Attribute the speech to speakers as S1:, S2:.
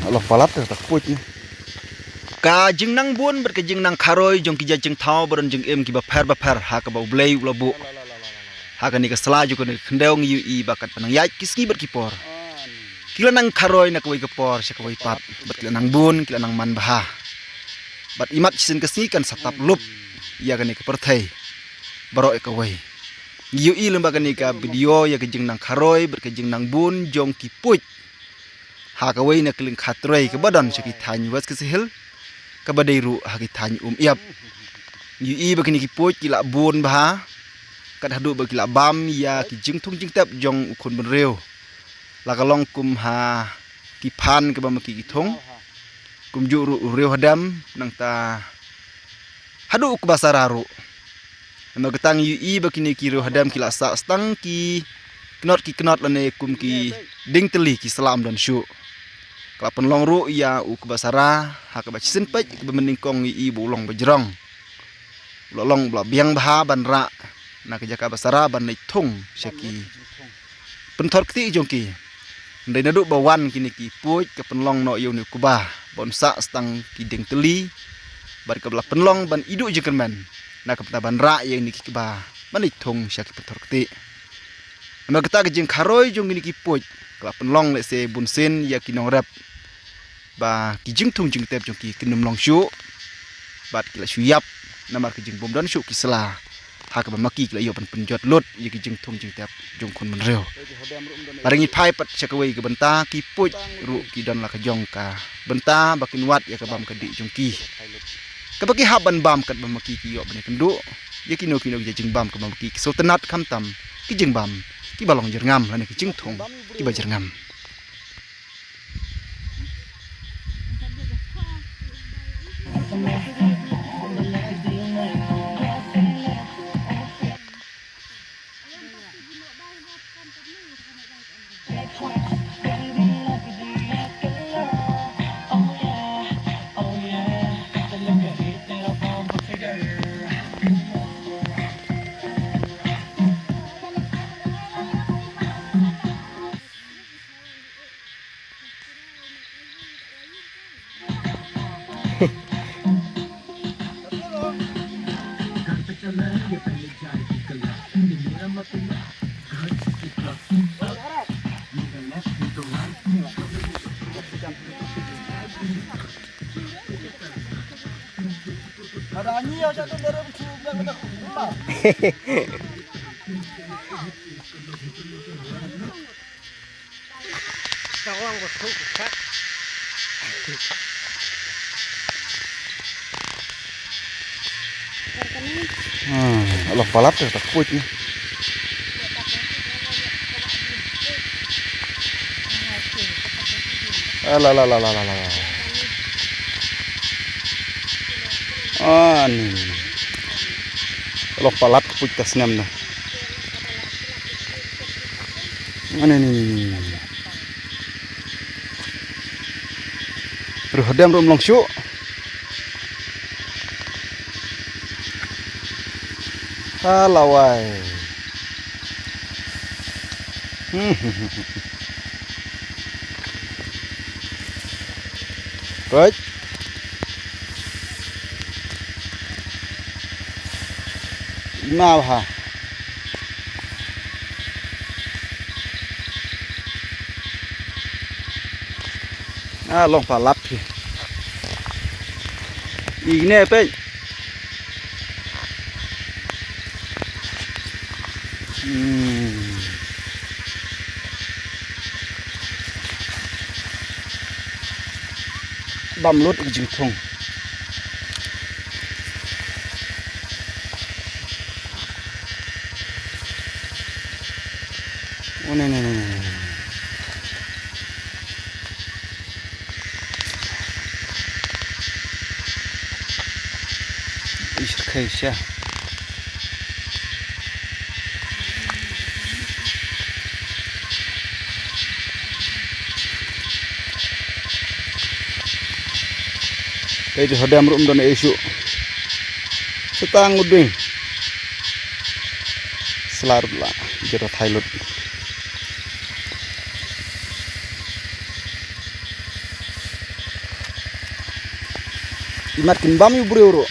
S1: Allah palat tak punya. Ka jeng nang bun ber ke jeng nang kharoi jong ki jeng thau beron jeng em ki ba phar ha ka ba blei lobu. Ha ka ni ka selaju ko ni khendeong yu I bakat panang yai kiski ber ki por. Kila nang kharoi na koi ke por sya koi pat ber kila nang bun kila nang man bah. Bat imat sin kesni kan satap lup. Ya ka ni ka perthai. Baro e ka wei. Yu I lembaga ni ka video ya ke jeng nang kharoi ber ke jeng nang bun jong ki puj. Ha ka wei na kling khatrei ke badan sya ki thany was ke sihil. Kabadai ru haki tany iap yu I begini ki puj kila bun bah kat hadu ba kila bam ya ki jing tung jing tap jong ukun ben reu la kalong kum ha ki phan ke ba ma ki thong kum ju ru reu hadam nang ta hadu uk basararu ma ketang yu I begini ki reu hadam kila sa stang ki knot lane kum ki ding teli ki salam dan syu Kala penlong ru ya u kebasara ha ka bachin pej ke meningkong I bulong bejrong. Lolong bla biang bah ban ra na ke jaka basara ban nei thung syaki. Penthor kti jongki. Ndai nadu bawan kini ki puj ke penlong no yu ni kubah bonsa stang ki ding teli bar ke bla penlong ban idu jengkerman. Na ke ban ra yang ni ki ba ban nei thung syaki penthor kti. Ama kita ke jeng kharoi jong kini ki puj kala penlong le se bunsin ya kinong rap ba kijing tung jing tep jong ki kinum long syu bat kila syuyap namar kijing bom dan syu kisla ha ka ba maki kila yo penjot lut ya kijing tung jing tep jong kun men reu baringi phai pat syakawei ke benta ki puj ru ki don la ka jong ka benta bakin wat ya ka bam ka di jong ki ka baki haban bam kat ba maki ki yo bane kendu ya kino ya jing bam ka ba maki sultanat kham tam kijing bam ki balong jerngam lane kijing tung ki ba jerngam Ada anyi aja tu dari cuba kena kumpa. Tawang betul kat. Allah palat tak puj ni. La. Ni. Allah palat puj tas ngam na. Ni. Ruh hadam rum long syu. Halawai. Right. Mau ha. Long palat ki. Ini apa? Bam lut jing thong. Ni. Isya. Kay di hadam rum dan isu. Setang uding. Selarut lah jero thailut. imat kin bam yu bro